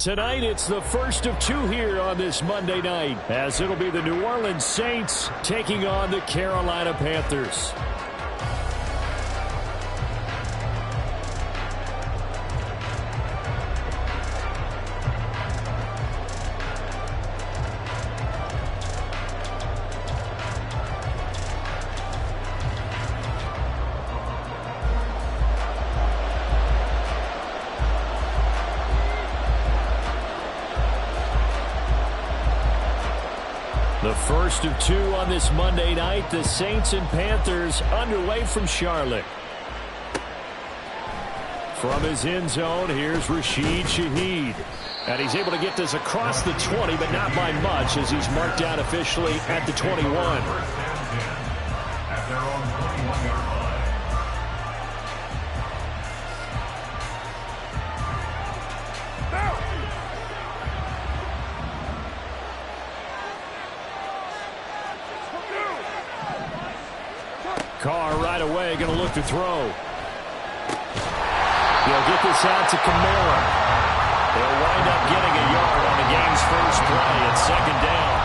Tonight, it's the first of two here on this Monday night, as it'll be the New Orleans Saints taking on the Carolina Panthers. The first of two on this Monday night, the Saints and Panthers underway from Charlotte. From his end zone, here's Rashid Shaheed. And he's able to get this across the 20, but not by much, as he's marked down officially at the 21. Carr right away, going to look to throw. He'll get this out to Kamara. They'll wind up getting a yard on the game's first play at second down.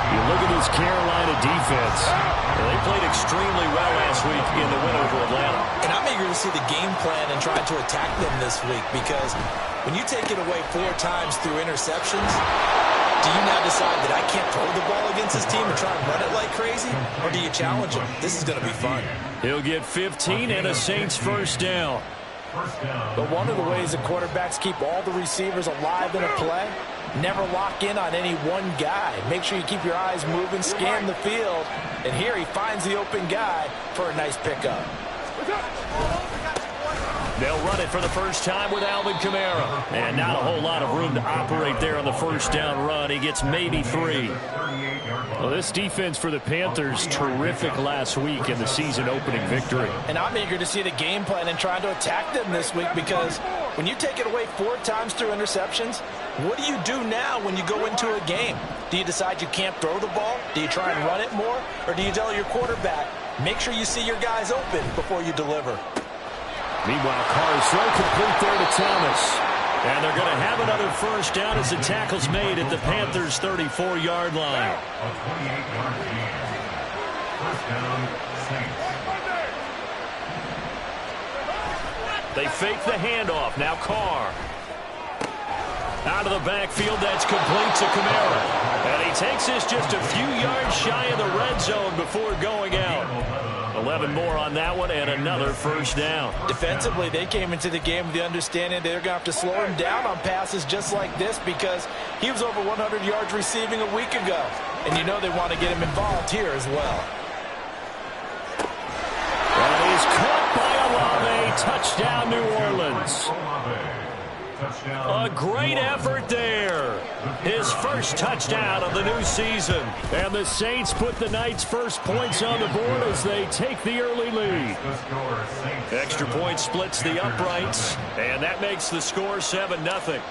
You look at this Carolina defense. They played extremely well last week in the win over Atlanta. And I'm eager to see the game plan and try to attack them this week, because when you take it away 4 times through interceptions, do you now decide that I can't throw the ball against this team and try and run it like crazy? Or do you challenge them? This is going to be fun. He'll get 15 and a Saints first down. But one of the ways that quarterbacks keep all the receivers alive in a play, never lock in on any one guy. Make sure you keep your eyes moving, scan the field. And here he finds the open guy for a nice pickup. They'll run it for the first time with Alvin Kamara. And not a whole lot of room to operate there on the first down run. He gets maybe 3. Well, this defense for the Panthers, terrific last week in the season-opening victory. And I'm eager to see the game plan and trying to attack them this week, because when you take it away 4 times through interceptions, what do you do now when you go into a game? Do you decide you can't throw the ball? Do you try and run it more? Or do you tell your quarterback, make sure you see your guys open before you deliver? Meanwhile, Carr is throw complete there to Thomas. And they're going to have another first down as the tackle's made at the Panthers' 34-yard line. They fake the handoff. Now Carr. Out of the backfield, that's complete to Kamara. And he takes this just a few yards shy of the red zone before going out. 11 more on that one, and another first down. Defensively, they came into the game with the understanding they're going to have to slow him down on passes just like this, because he was over 100 yards receiving a week ago. And you know they want to get him involved here as well. And he's caught by Olave. Touchdown, New Orleans. A great effort there. His first touchdown of the new season. And the Saints put the night's first points on the board as they take the early lead. Extra point splits the uprights, and that makes the score 7-0.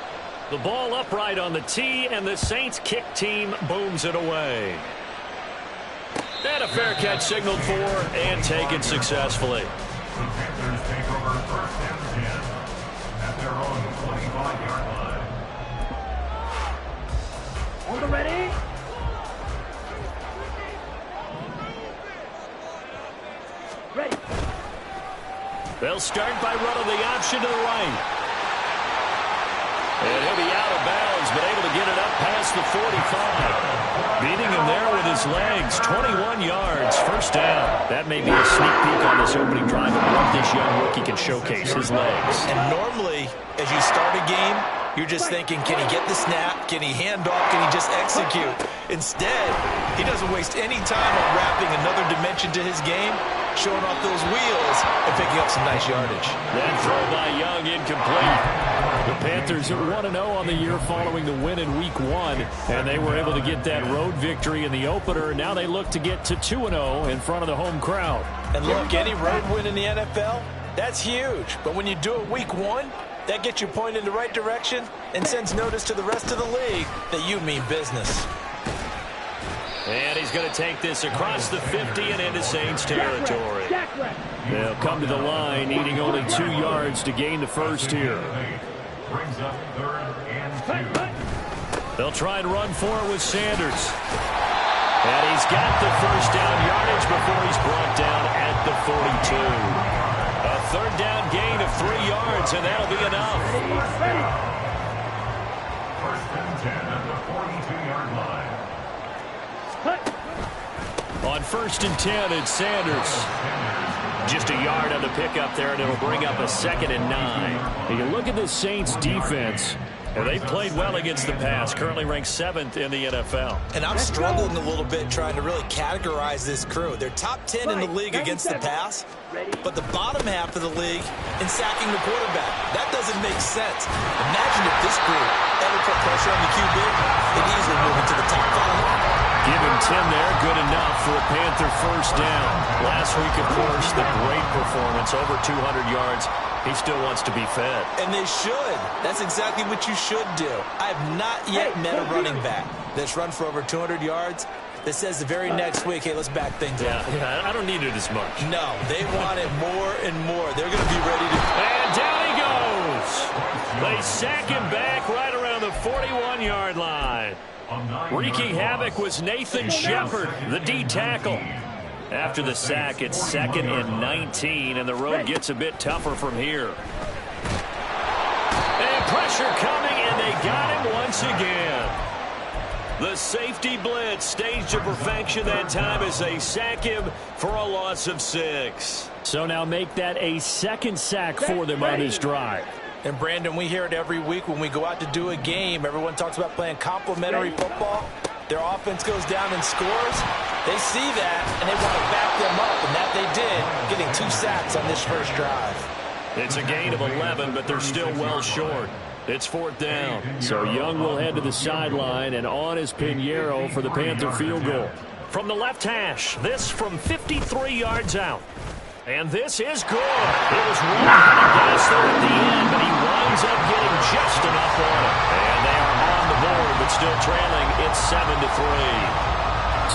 The ball upright on the tee, and the Saints kick team booms it away. And a fair catch signaled for and taken successfully. Hold it ready. Ready. They'll start by running the option to the right. And he'll be out of bounds, but able to get it up past the 45. Beating him there with his legs. 21 yards, first down. That may be a sneak peek on this opening drive of what this young rookie can showcase, his legs. And normally, as you start a game, you're just thinking, can he get the snap? Can he hand off? Can he just execute? Instead, he doesn't waste any time on wrapping another dimension to his game, showing off those wheels and picking up some nice yardage. That throw by Young incomplete. The Panthers are 1-0 on the year following the win in Week 1, and they were able to get that road victory in the opener. Now they look to get to 2-0 in front of the home crowd. And look, any road win in the NFL, that's huge. But when you do it Week 1, that gets you pointed in the right direction and sends notice to the rest of the league that you mean business. And he's going to take this across the 50 and into Saints territory. They'll come to the line, needing only 2 yards to gain the first here. Brings up 3rd and 2. They'll try and run for it with Sanders. And he's got the first down yardage before he's brought down at the 42. A 3rd down gain of 3 yards, and that'll be enough. First and 10 at the 42-yard line. On 1st and 10, it's Sanders. Just a yard on the pickup there, and it'll bring up a 2nd and 9. You look at the Saints defense, and they played well against the pass, currently ranked 7th in the NFL. And I'm struggling a little bit trying to really categorize this crew. They're top 10 in the league against the pass, but the bottom half of the league in sacking the quarterback. That doesn't make sense. Imagine if this group ever put pressure on the QB, they'd easily move into the top 5. Give him 10 there, good enough for a Panther first down. Last week, of course, the great performance, over 200 yards. He still wants to be fed. And they should. That's exactly what you should do. I have not yet met a running back that's run for over 200 yards that says the very next week, hey, let's back things up. Yeah, I don't need it as much. No, they want it more and more. They're going to be ready to... And down he goes. They sack him back right around the 41-yard line. Wreaking havoc was Nathan Shepard, the D tackle. After the sack, it's 2nd and 19, and the road gets a bit tougher from here. And pressure coming, and they got him once again. The safety blitz staged to perfection that time as they sack him for a loss of 6. So now make that a 2nd sack for them on this drive. And, Brandon, we hear it every week when we go out to do a game. Everyone talks about playing complementary football. Their offense goes down and scores. They see that, and they want to back them up, and that they did, getting 2 sacks on this first drive. It's a gain of 11, but they're still well short. It's 4th down. So Young will head to the sideline, and on is Pinheiro for the Panther field goal. From the left hash, this from 53 yards out. And this is good. It was one gas there at the end, but he winds up getting just enough on it. And they are on the board, but still trailing. It's 7-3.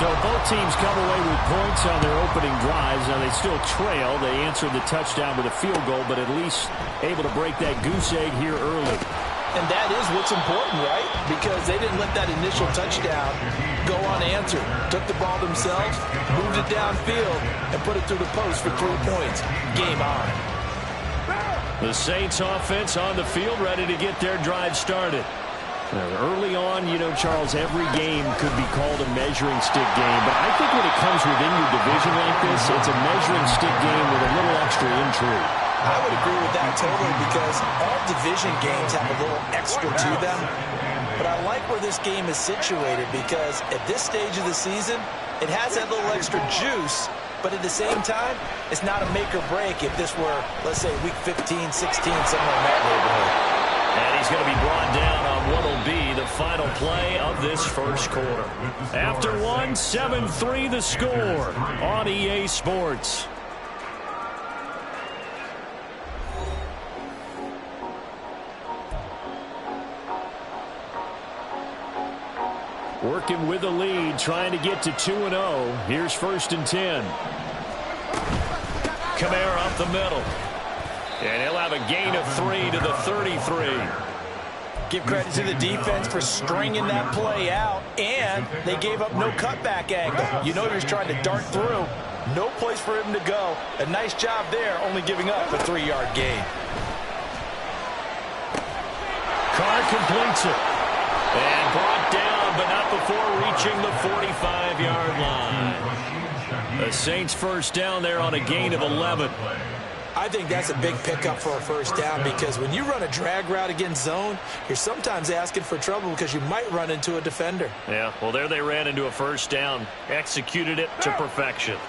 So both teams come away with points on their opening drives. Now they still trail. They answered the touchdown with a field goal, but at least able to break that goose egg here early. And that is what's important, right? Because they didn't let that initial touchdown go unanswered. Took the ball themselves, moved it downfield, and put it through the post for 3 points. Game on. The Saints offense on the field, ready to get their drive started. Early on, you know, Charles, every game could be called a measuring stick game. But I think when it comes within your division like this, it's a measuring stick game with a little extra intrigue. I would agree with that totally because all division games have a little extra to them. But I like where this game is situated because at this stage of the season, it has that little extra juice. But at the same time, it's not a make or break if this were, let's say, week 15, 16, somewhere in that neighborhood. And he's going to be brought down on what will be the final play of this first quarter. After one, 7-3 the score on EA Sports. Working with the lead, trying to get to 2-0. Here's 1st and 10. Kamara up the middle. And he'll have a gain of 3 to the 33. Give credit to the defense for stringing that play out, and they gave up no cutback angle. You know he was trying to dart through. No place for him to go. A nice job there, only giving up a 3-yard gain. Carr completes it. And brought down, but not before reaching the 45-yard line. The Saints first down there on a gain of 11. I think that's a big pickup for a first down because when you run a drag route against zone, you're sometimes asking for trouble because you might run into a defender. Yeah, well, there they ran into a first down, executed it to perfection.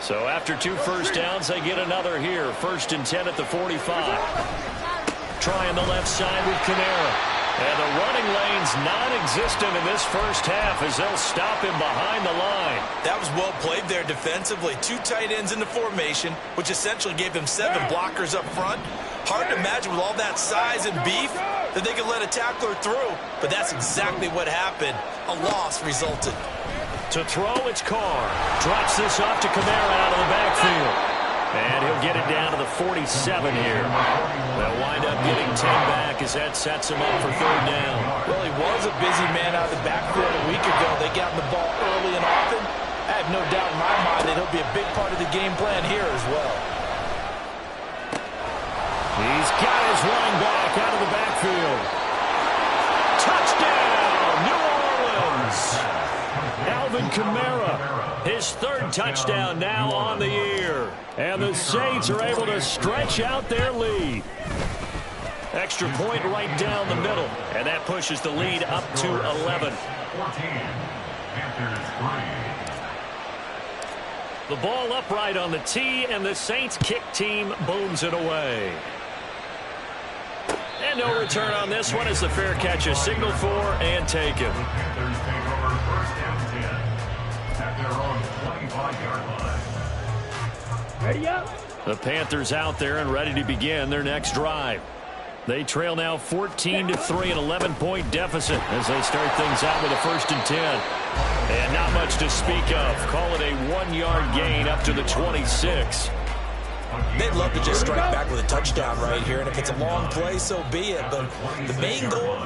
So after 2 first downs, they get another here. 1st and 10 at the 45. Trying the left side with Kamara. And the running lane's non-existent in this first half as they'll stop him behind the line. That was well played there defensively. 2 tight ends in the formation, which essentially gave him 7 blockers up front. Hard to imagine with all that size and beef that they could let a tackler through. But that's exactly what happened. A loss resulted. To throw, it's Carr. Drops this off to Kamara out of the backfield. And he'll get it down to the 47 here. They'll wind up getting 10 back as that sets him up for third down. Well, he was a busy man out of the backfield a week ago. They got him the ball early and often. I have no doubt in my mind that he'll be a big part of the game plan here as well. He's got his running back out of the backfield. Touchdown, New Orleans! Alvin Kamara, his third touchdown now on the year. And the Saints are able to stretch out their lead. Extra point right down the middle. And that pushes the lead up to 11. 14. Panthers 3. The ball upright on the tee, and the Saints kick team booms it away. And no return on this one as the fair catch is signaled for and taken. Panthers take over first and 10 at their own 25-yard line. Ready up. The Panthers out there and ready to begin their next drive. They trail now 14-3, an 11-point deficit as they start things out with a 1st and 10. And not much to speak of. Call it a 1-yard gain up to the 26. They'd love to just strike back with a touchdown right here, and if it's a long play, so be it. But the main goal,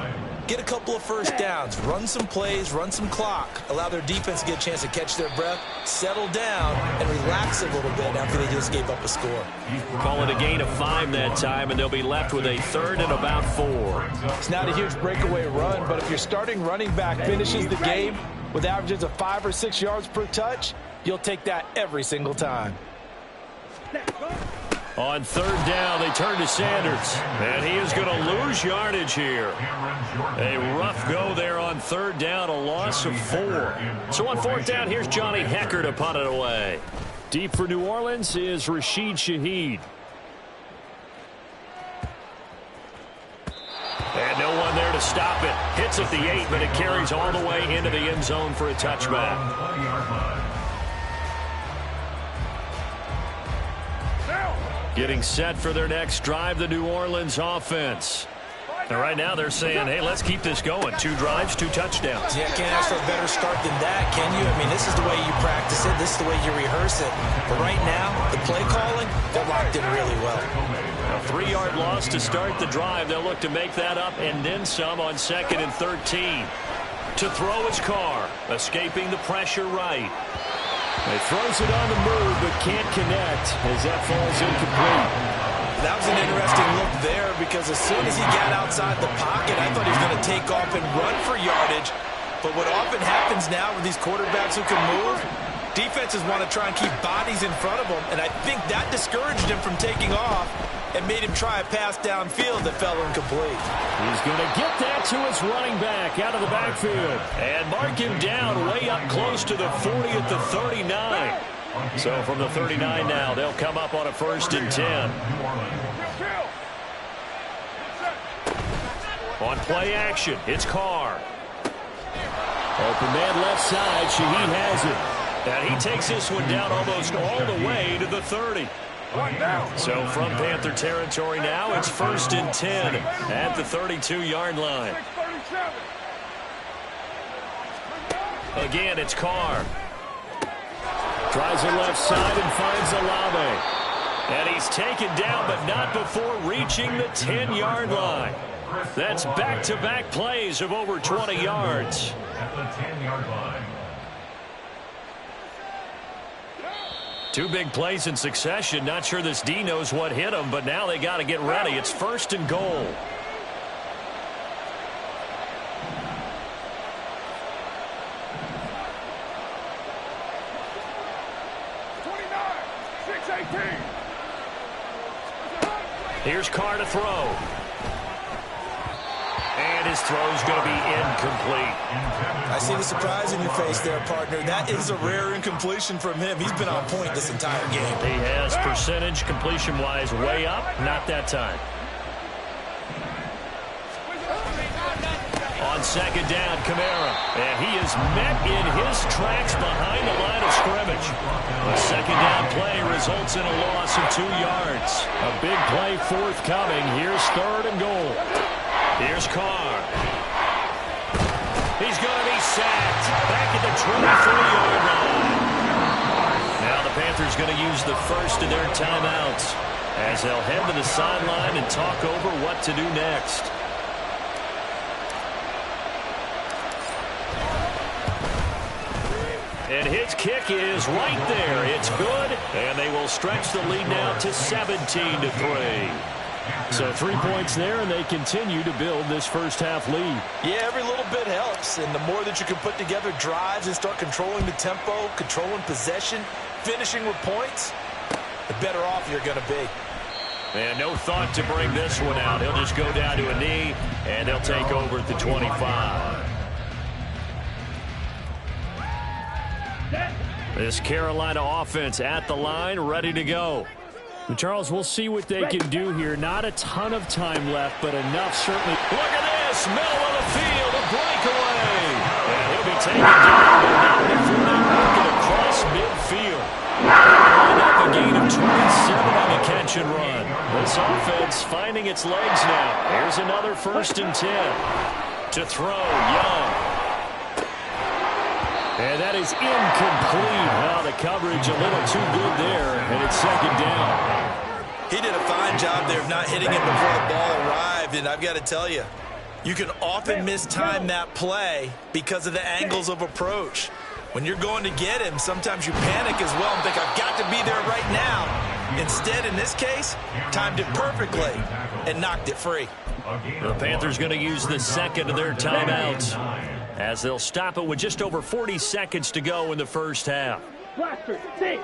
get a couple of first downs, run some plays, run some clock, allow their defense to get a chance to catch their breath, settle down, and relax a little bit after they just gave up a score. Call it a gain of 5 that time, and they'll be left with a 3rd and about 4. It's not a huge breakaway run, but if your starting running back finishes the game with averages of 5 or 6 yards per touch, you'll take that every single time. On 3rd down, they turn to Sanders, and he is going to lose yardage here. A rough go there on 3rd down, a loss of 4. So on 4th down, here's Johnny Hecker to punt it away. Deep for New Orleans is Rashid Shaheed. And no one there to stop it. Hits at the 8, but it carries all the way into the end zone for a touchback. Getting set for their next drive, the New Orleans offense. And right now they're saying, hey, let's keep this going. 2 drives, 2 touchdowns. Yeah, can't ask for a better start than that, can you? I mean, this is the way you practice it. This is the way you rehearse it. But right now, the play calling, they're locked in really well. A 3-yard loss to start the drive. They'll look to make that up and then some on 2nd and 13. To throw his Carr, escaping the pressure right. He throws it on the move, but can't connect as that falls incomplete. That was an interesting look there because as soon as he got outside the pocket, I thought he was going to take off and run for yardage. But what often happens now with these quarterbacks who can move, defenses want to try and keep bodies in front of them, and I think that discouraged him from taking off and made him try a pass downfield that fell incomplete. He's going to get that to his running back out of the backfield and mark him down way up close to the 40 at the 39. So from the 39 now, they'll come up on a 1st and 10. On play action, it's Carr. Open man left side, Shaheed has it. And he takes this one down almost all the way to the 30. So from Panther territory now, it's 1st and 10 at the 32-yard line. Again, it's Carr. Tries the left side and finds Olave. And he's taken down, but not before reaching the 10-yard line. That's back-to-back plays of over 20 yards. At the 10-yard line. 2 big plays in succession. Not sure this D knows what hit him, but now they got to get ready. It's 1st and goal. Here's Carr to throw. And his throw's going to be incomplete. I see the surprise in your face there, partner. That is a rare incompletion from him. He's been on point this entire game. He has percentage completion-wise way up. Not that time. On 2nd down, Kamara. And he is met in his tracks behind the line of scrimmage. A 2nd down play results in a loss of 2 yards. A big play forthcoming. Here's 3rd and goal. Here's Carr. He's going to be sacked. Back at the 23-yard line. Now the Panthers Panthers going to use the first of their timeouts as they'll head to the sideline and talk over what to do next. And his kick is right there. It's good, and they will stretch the lead now to 17-3. So 3 points there, and they continue to build this first-half lead. Yeah, every little bit helps, and the more that you can put together drives and start controlling the tempo, controlling possession, finishing with points, the better off you're going to be. And no thought to bring this one out. He'll just go down to a knee, and he'll take over at the 25. This Carolina offense at the line, ready to go. And Charles, we'll see what they can do here. Not a ton of time left, but enough certainly. Look at this, middle of the field, a breakaway. And he'll be taken down, but not before they make it across midfield. And up a gain of 27 on the catch and run. This offense finding its legs now. Here's another 1st and 10. To throw, Young. And that is incomplete. Well, the coverage a little too good there, and it's 2nd down. He did a fine job there of not hitting it before the ball arrived, and I've got to tell you, you can often mistime that play because of the angles of approach. When you're going to get him, sometimes you panic as well and think, I've got to be there right now. Instead, in this case, timed it perfectly and knocked it free. The Panthers going to use the second of their timeouts, as they'll stop it with just over 40 seconds to go in the first half. Blaster, six.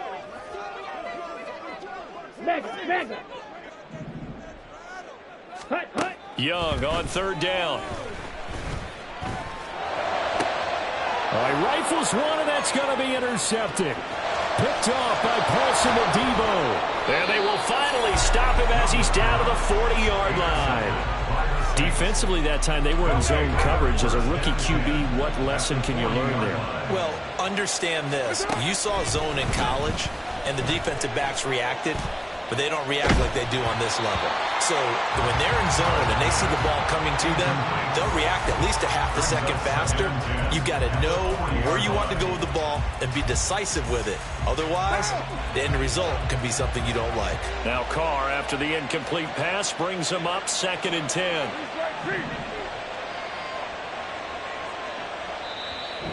Mega. Hut. Young on 3rd down. He rifles one, and that's going to be intercepted. Picked off by Paulson Adebo. And they will finally stop him as he's down to the 40-yard line. Defensively that time, they were in zone coverage. As a rookie QB, what lesson can you learn there? Well, understand this. You saw zone in college, and the defensive backs reacted, but they don't react like they do on this level. So when they're in zone and they see the ball coming to them, they'll react at least a half a second faster. You've got to know where you want to go with the ball and be decisive with it. Otherwise, the end result can be something you don't like. Now Carr, after the incomplete pass, brings him up 2nd and 10.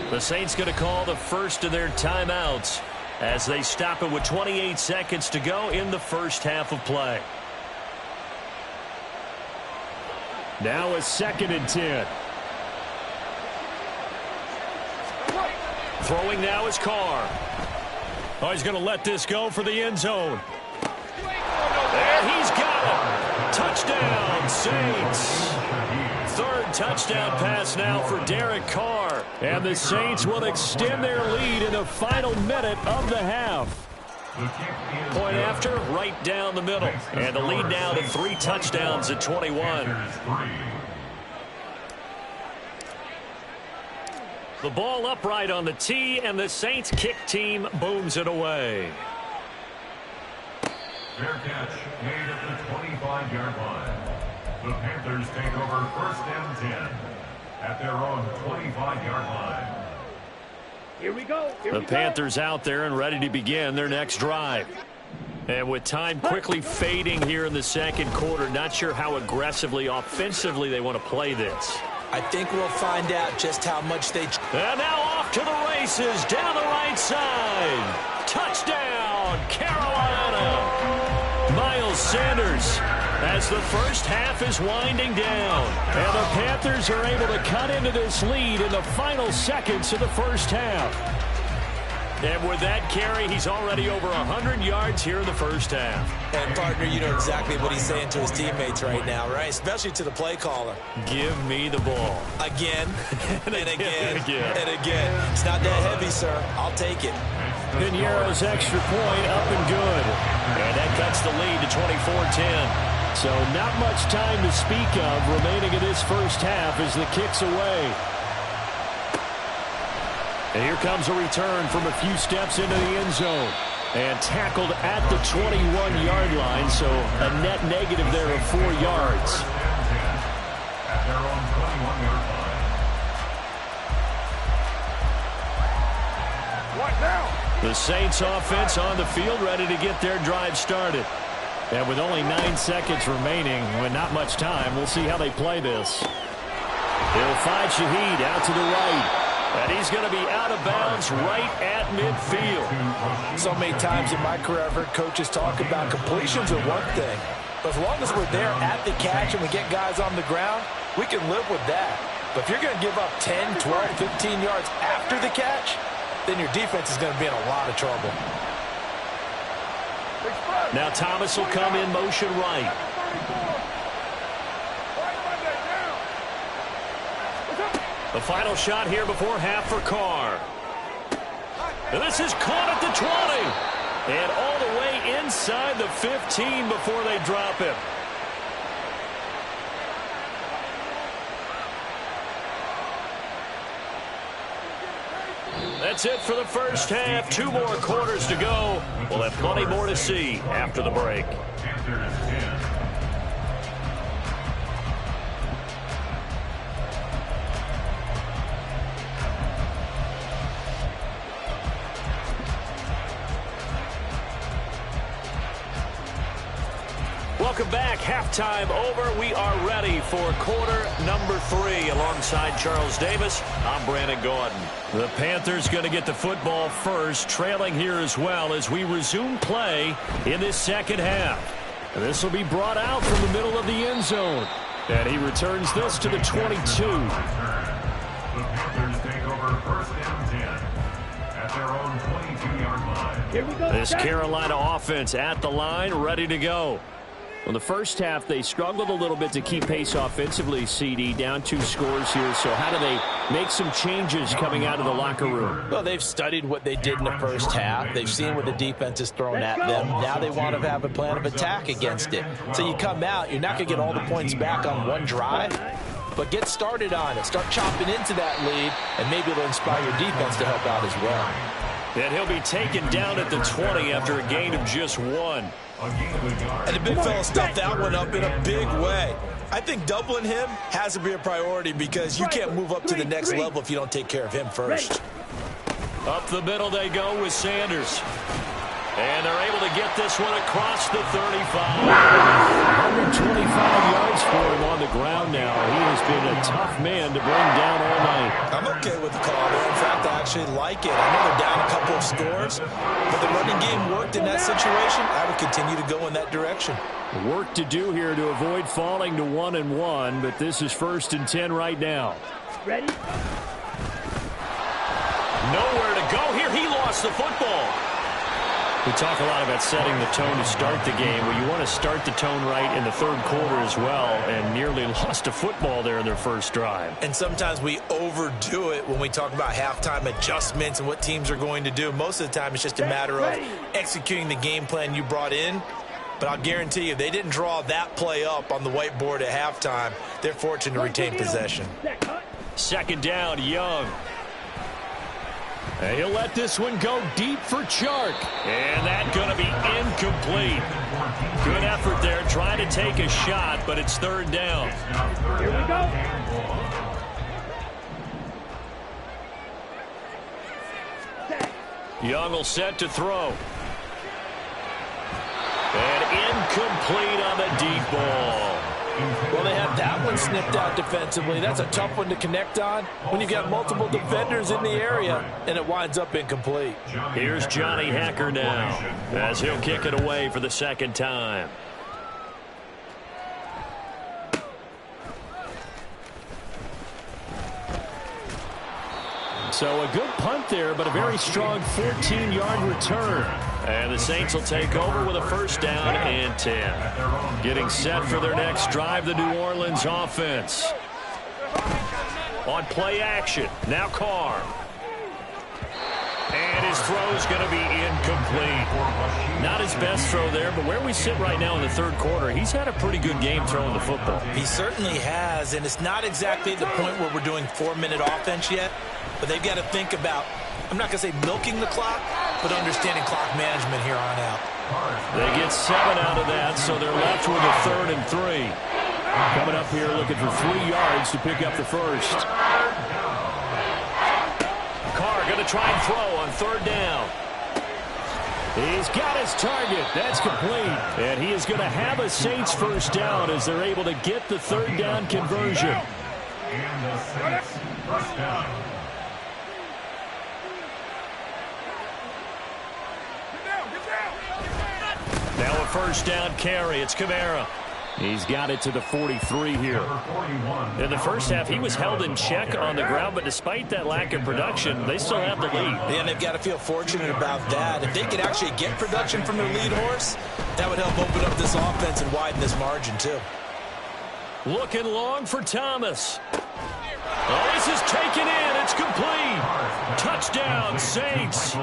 The Saints going to call the first of their timeouts as they stop it with 28 seconds to go in the first half of play. Now a 2nd and 10. Throwing now is Carr. Oh, he's going to let this go for the end zone. And he's got it. Touchdown, Saints. 3rd touchdown pass now for Derek Carr. And the Saints will extend their lead in the final minute of the half. Point after, right down the middle. And the lead now to 3 touchdowns at 21. The ball upright on the tee, and the Saints kick team booms it away. Fair catch made at the 25-yard line. The Panthers take over 1st and 10 at their own 25-yard line. Here we go. The Panthers out there and ready to begin their next drive. And with time quickly fading here in the 2nd quarter, not sure how aggressively, offensively they want to play this. I think we'll find out just how much they... And now off to the races, down the right side. Touchdown, Carolina. Miles Sanders, as the first half is winding down. And the Panthers are able to cut into this lead in the final seconds of the first half. And with that carry, he's already over 100 yards here in the first half. And, partner, you know exactly what he's saying to his teammates right now, right? Especially to the play caller. Give me the ball. Again, and again, and again. It's not that heavy, sir. I'll take it. Piñeiro's extra point up and good. And that cuts the lead to 24-10. So not much time to speak of remaining in this first half as the kick's away. And here comes a return from a few steps into the end zone. And tackled at the 21-yard line, so a net negative there of 4 yards. At their own 21-yard line. What now? The Saints offense on the field, ready to get their drive started. And with only 9 seconds remaining, with not much time, we'll see how they play this. He'll find Shaheed out to the right. And he's going to be out of bounds right at midfield. So many times in my career, I've heard coaches talk about completions are one thing. But as long as we're there at the catch and we get guys on the ground, we can live with that. But if you're going to give up 10, 12, 15 yards after the catch, then your defense is going to be in a lot of trouble. Now Thomas will come in motion right. The final shot here before half for Carr. And this is caught at the 20. And all the way inside the 15 before they drop him. That's it for the first half. 2 more quarters to go. We'll have plenty more to see after the break. Welcome back. Halftime over. We are ready for quarter number 3. Alongside Charles Davis, I'm Brandon Gordon. The Panthers going to get the football first, trailing here as well as we resume play in this second half. And this will be brought out from the middle of the end zone. And he returns this to the 22. The Panthers take over first down 10 at their own 22-yard line. Here we go. This Carolina offense at the line, ready to go. Well, the first half, they struggled a little bit to keep pace offensively, CD, down 2 scores here. So how do they make some changes coming out of the locker room? Well, they've studied what they did in the first half. They've seen what the defense has thrown at them. Now they want to have a plan of attack against it. So you come out, you're not going to get all the points back on one drive, but get started on it. Start chopping into that lead, and maybe it'll inspire your defense to help out as well. And he'll be taken down at the 20 after a gain of just 1. And the big fella stuffed that one up in a big way. I think doubling him has to be a priority because you can't move up to the next level if you don't take care of him first. Up the middle they go with Sanders. And they're able to get this one across the 35. 125 yards for him on the ground now. He has been a tough man to bring down all night. I'm okay with the call there. In fact, I actually like it. I know they're down a couple of scores, but the running game worked in that situation. I would continue to go in that direction. Work to do here to avoid falling to 1-1, but this is 1st and 10 right now. Ready? Nowhere to go here. He lost the football. We talk a lot about setting the tone to start the game. Well, you want to start the tone right in the third quarter as well, and nearly lost a football there in their first drive. And sometimes we overdo it when we talk about halftime adjustments and what teams are going to do. Most of the time, it's just a matter of executing the game plan you brought in. But I'll guarantee you, they didn't draw that play up on the whiteboard at halftime. They're fortunate to retain possession. Second down, Young. And he'll let this one go deep for Chark. And that's going to be incomplete. Good effort there, trying to take a shot, but it's 3rd down. Here we go. Young will set to throw. And incomplete on the deep ball. Well, they had that one snipped out defensively. That's a tough one to connect on when you've got multiple defenders in the area, and it winds up incomplete. Here's Johnny Hacker now as he'll kick it away for the 2nd time. So a good punt there, but a very strong 14-yard return. And the Saints will take over with a 1st down and 10. Getting set for their next drive, the New Orleans offense. On play action, now Carr. And his throw's going to be incomplete. Not his best throw there, but where we sit right now in the 3rd quarter, he's had a pretty good game throwing the football. He certainly has, and it's not exactly the point where we're doing 4-minute offense yet, but they've got to think about, I'm not going to say milking the clock, but understanding clock management here on out. They get 7 out of that, so they're left with a 3rd and 3. Coming up here looking for 3 yards to pick up the 1st. Carr going to try and throw on 3rd down. He's got his target. That's complete. And he is going to have a Saints first down as they're able to get the third down conversion. And the Saints first down. Now a first down carry. It's Kamara. He's got it to the 43 here. In the first half, he was held in check on the ground, but despite that lack of production, they still have the lead. And they've got to feel fortunate about that. If they could actually get production from their lead horse, that would help open up this offense and widen this margin, too. Looking long for Thomas. Oh, this is taken in. It's complete. Touchdown, Saints.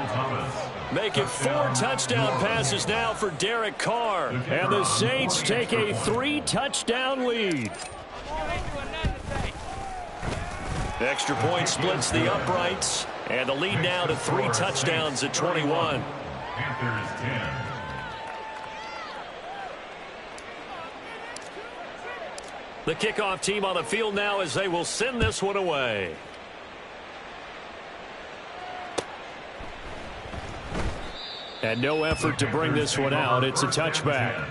Make it 4 touchdown passes now for Derek Carr. And the Saints take a 3-touchdown lead. Extra point splits the uprights. And the lead now to 3 touchdowns at 21. Panthers 10. The kickoff team on the field now as they will send this one away. And no effort to bring this one out. It's a touchback.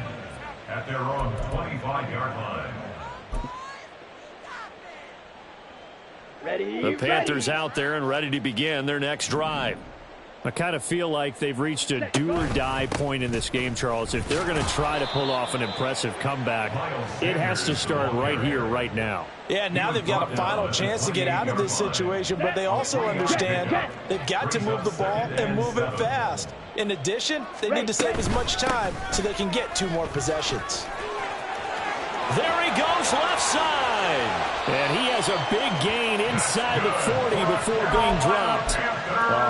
At their own 25-yard line. Ready, The Panthers out there and ready to begin their next drive. I kind of feel like they've reached a do-or-die point in this game, Charles. If they're going to try to pull off an impressive comeback, it has to start right here, right now. Yeah, now they've got a final chance to get out of this situation, but they also understand they've got to move the ball and move it fast. In addition, they need to save as much time so they can get 2 more possessions. There he goes, left side. And he has a big gain inside the 40 before being dropped.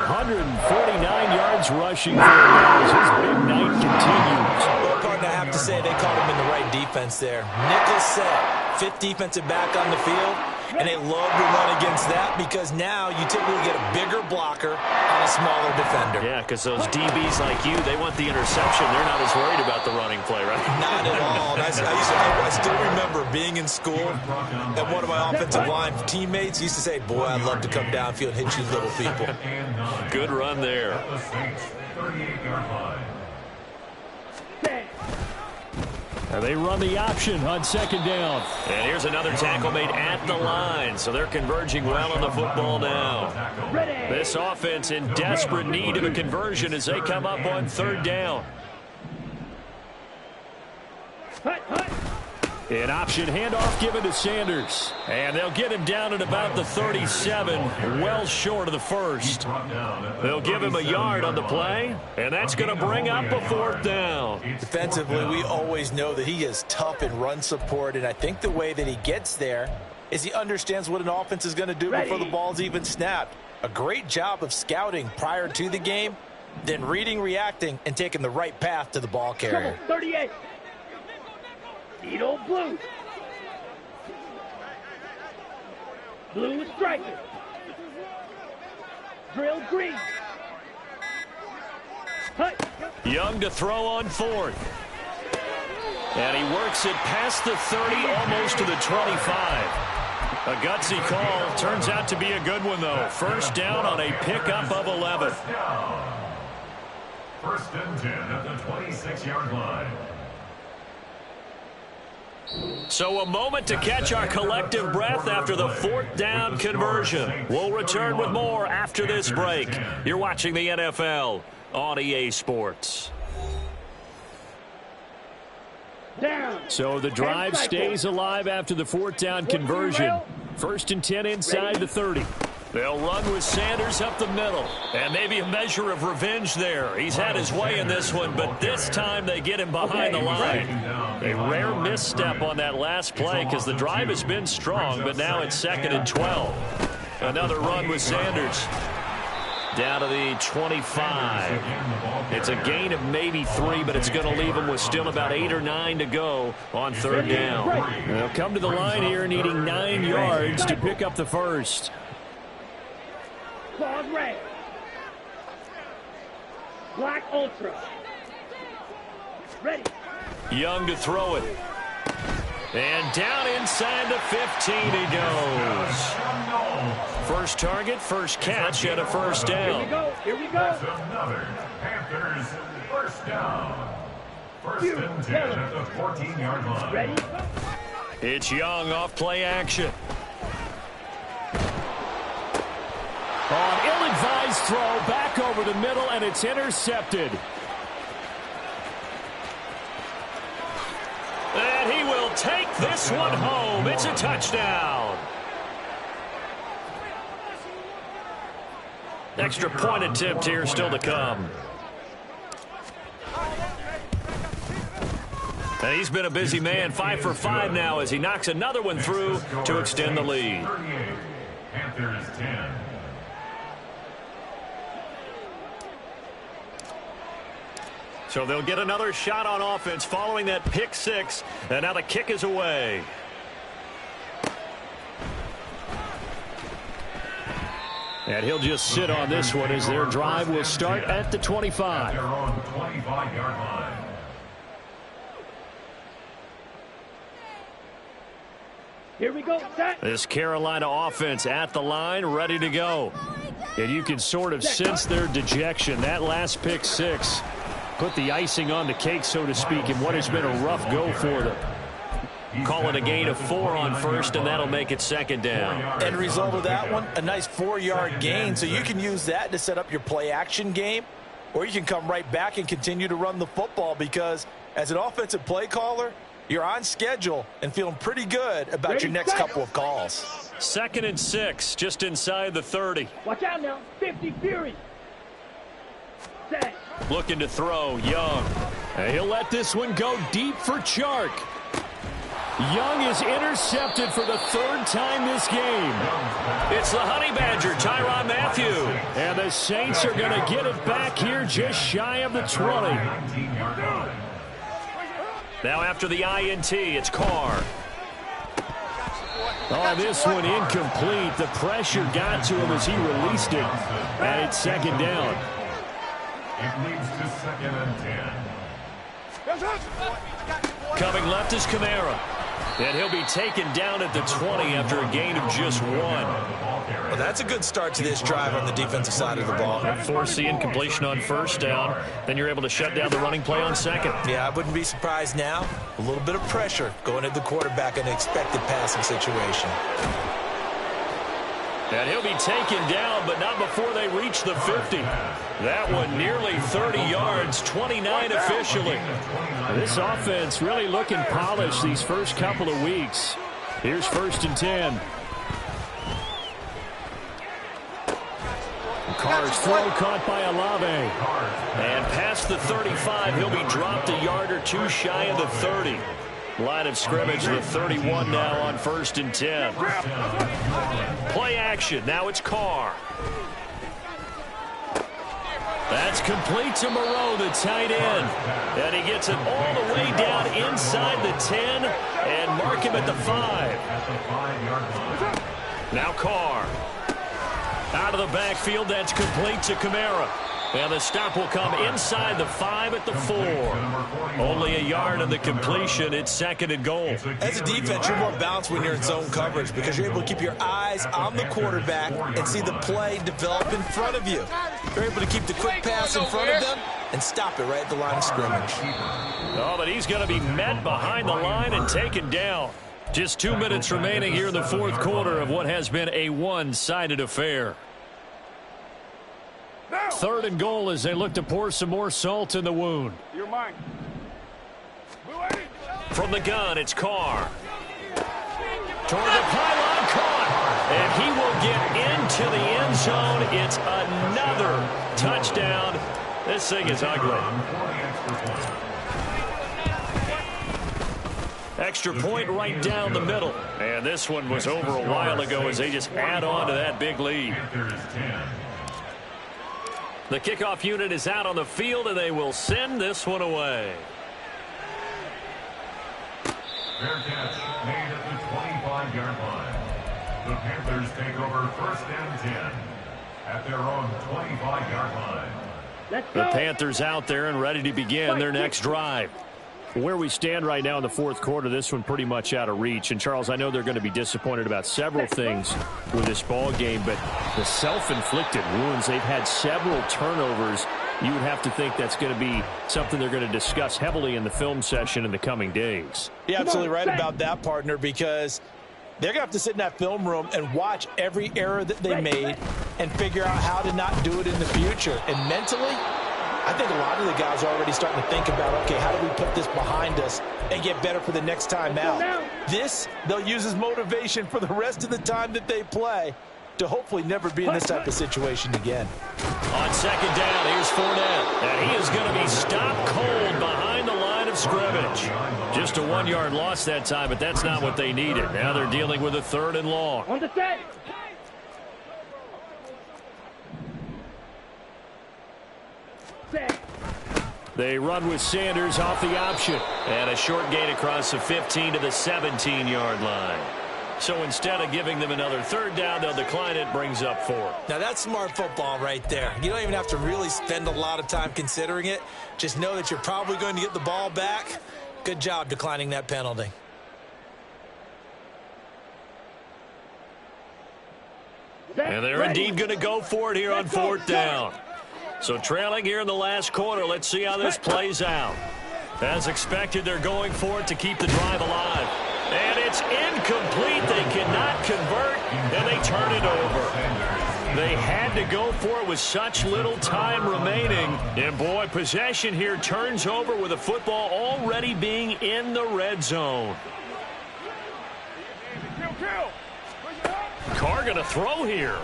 149 yards rushing for him as his big night continues. Well, Cardin, I have to say they caught him in the right defense there. Nickel set, 5th defensive back on the field, and they love to run against that because now you typically get a bigger blocker on a smaller defender. Yeah, because those DBs like you, they want the interception. They're not as worried about the running play, right? Not at all. I still remember being in school, and one of my offensive line teammates used to say, boy, I'd love to come downfield and hit you little people. Good run there. At the Saints 38-yard line. And they run the option on second down. And here's another tackle made at the line. So they're converging well on the football now. This offense in desperate need of a conversion as they come up on third down. An option handoff given to Sanders. And they'll get him down at about the 37, well short of the first. They'll give him a yard on the play, and that's going to bring up a 4th down. Defensively, we always know that he is tough in run support, and I think the way that he gets there is he understands what an offense is going to do before the ball's even snapped. A great job of scouting prior to the game, then reading, reacting, and taking the right path to the ball carrier. 38. Needle blue. Blue striker. Drill green. Hut. Young to throw on 4th. And he works it past the 30, almost to the 25. A gutsy call. Turns out to be a good one, though. First down on a pickup of 11. First and 10 at the 26-yard line. So a moment to catch our collective breath after the 4th down conversion. We'll return with more after this break. You're watching the NFL on EA Sports. So the drive stays alive after the 4th down conversion. First and 10 inside the 30. They'll run with Sanders up the middle. And maybe a measure of revenge there. He's had his way in this one, but this time they get him behind the line. A rare misstep on that last play because the drive has been strong, but now it's 2nd and 12. Another run with Sanders. Down to the 25. It's a gain of maybe 3, but it's going to leave them with still about 8 or 9 to go on third down. They'll come to the line here needing 9 yards to pick up the first. Claws red. Black ultra. Ready. Young to throw it. And down inside the 15 he goes. First target, first catch, and a first down. Here we go. Here we go. That's another Panthers First down. First and 10 at the 14-yard line. Ready? It's Young off play action. On ill-advised throw, back over the middle, and it's intercepted. And he will take this one home. It's a touchdown. Extra point attempt here still to come. And he's been a busy man, 5 for 5 now as he knocks another one through to extend the lead. Panthers 10. So they'll get another shot on offense following that pick six. And now the kick is away. And he'll just sit on this one as their drive will start at the 25. Their own 25-yard line. Here we go, set. This Carolina offense at the line, ready to go. And you can sort of sense their dejection. That last pick six put the icing on the cake, so to speak, in what has been a rough go for them. Call it a gain of 4 on first, and that'll make it second down. End result of that one, a nice 4-yard gain. So you can use that to set up your play-action game, or you can come right back and continue to run the football because as an offensive play caller, you're on schedule and feeling pretty good about your next couple of calls. 2nd and 6, just inside the 30. Watch out now. 50 Fury. Set. Looking to throw, Young. And he'll let this one go deep for Chark. Young is intercepted for the 3rd time this game. It's the Honey Badger, Tyrann Mathieu. And the Saints are going to get it back here just shy of the 20. Now after the INT, it's Carr. Oh, this one incomplete. The pressure got to him as he released it. And it's second down. It leads to 2nd and 10. Coming left is Kamara. And he'll be taken down at the 20 after a gain of just 1. Well, that's a good start to this drive on the defensive side of the ball. Force the incompletion on first down. Then you're able to shut down the running play on second. Yeah, I wouldn't be surprised now. A little bit of pressure going at the quarterback in an expected passing situation. And he'll be taken down, but not before they reach the 50. That one nearly 30 yards, 29 officially. This offense really looking polished these first couple of weeks. Here's 1st and 10. Carr's throw caught by Olave. And past the 35, he'll be dropped a yard or 2 shy of the 30. Line of scrimmage, the 31 now on 1st and 10. Play action. Now it's Carr. That's complete to Moreau, the tight end. And he gets it all the way down inside the 10 and mark him at the 5. Now Carr. Out of the backfield, that's complete to Kamara. And the stop will come inside the 5 at the 4. Only a yard on the completion. It's 2nd and goal. As a defense, you're more balanced when you're in zone coverage because you're able to keep your eyes on the quarterback and see the play develop in front of you. You're able to keep the quick pass in front of them and stop it right at the line of scrimmage. Oh, but he's going to be met behind the line and taken down. Just 2 minutes remaining here in the 4th quarter of what has been a one-sided affair. 3rd and goal as they look to pour some more salt in the wound. You're mine. From the gun, it's Carr. Toward the pylon, caught. And he will get into the end zone. It's another touchdown. This thing is ugly. Extra point right down the middle. And this one was over a while ago as they just add on to that big lead. The kickoff unit is out on the field, and they will send this one away. Fair catch made at the 25-yard line. The Panthers take over 1st and 10 at their own 25-yard line. Let's go. The Panthers out there and ready to begin their next drive. Where we stand right now in the 4th quarter, this one pretty much out of reach. And, Charles, I know they're going to be disappointed about several things with this ball game, but the self-inflicted wounds, they've had several turnovers you would have to think that's going to be something they're going to discuss heavily in the film session in the coming days. You're absolutely right about that, partner, because they're going to have to sit in that film room and watch every error that they made and figure out how to not do it in the future. And mentally, I think a lot of the guys are already starting to think about, okay, how do we put this behind us and get better for the next time out? This, they'll use as motivation for the rest of the time that they play to hopefully never be in this type of situation again. On second down, here's Fournette. And he is going to be stopped cold behind the line of scrimmage. Just a 1-yard loss that time, but that's not what they needed. Now they're dealing with a 3rd and long. On the set. They run with Sanders off the option. And a short gain across the 15 to the 17-yard line. So instead of giving them another 3rd down, they'll decline it, brings up 4. Now, that's smart football right there. You don't even have to really spend a lot of time considering it. Just know that you're probably going to get the ball back. Good job declining that penalty. And they're indeed going to go for it here on 4th down. So trailing here in the last quarter, let's see how this plays out. As expected, they're going for it to keep the drive alive. And it's incomplete. They cannot convert, and they turn it over. They had to go for it with such little time remaining. And, boy, possession here turns over with the football already being in the red zone. Carr going to throw here.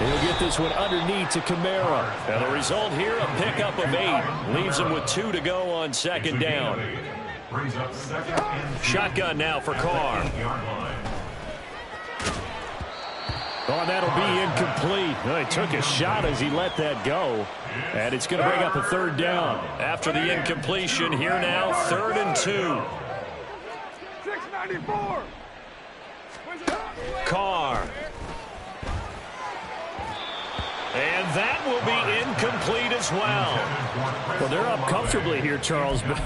He'll get this one underneath to Kamara. And the result here, a pickup of 8. Leaves him with 2 to go on second down. Shotgun now for Carr. Oh, and that'll be incomplete. Well, he took a shot as he let that go. And it's going to bring up a 3rd down. After the incompletion, here now, 3rd and 2. 694. Carr. And that will be incomplete as well. Well, they're up comfortably here, Charles, but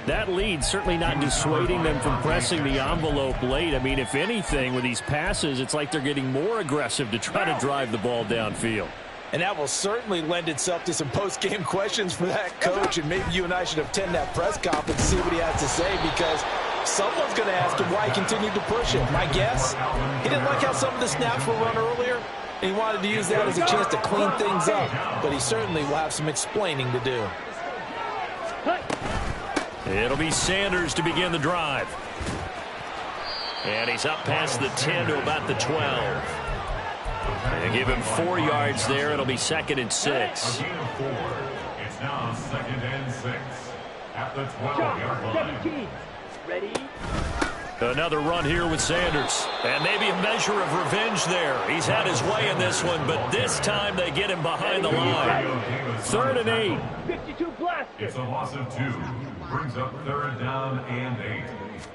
that lead certainly not dissuading them from pressing the envelope late. I mean, if anything, with these passes, it's like they're getting more aggressive to try to drive the ball downfield. And that will certainly lend itself to some post-game questions for that coach, and maybe you and I should attend that press conference and see what he has to say, because someone's going to ask him why he continued to push it. My guess, he didn't like how some of the snaps were run earlier. He wanted to use that as a chance to clean things up, but he certainly will have some explaining to do. It'll be Sanders to begin the drive. And he's up past the 10 to about the 12. And give him 4 yards there. It'll be 2nd and 6. It's now 2nd and 6 at the 12-yard line. 17. Ready? Another run here with Sanders. And maybe a measure of revenge there. He's had his way in this one, but this time they get him behind the line. 3rd and 8. 52 blaster. It's a loss of 2. Brings up 3rd down and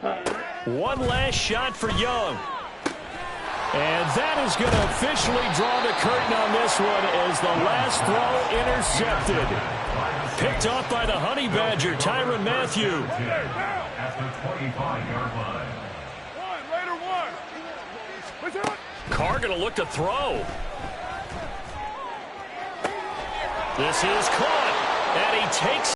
8. One last shot for Young. And that is going to officially draw the curtain on this one as the last throw intercepted. Picked off by the Honey Badger, Tyrann Mathieu. At the 25-yard line. Carr going to look to throw. This is caught, and he takes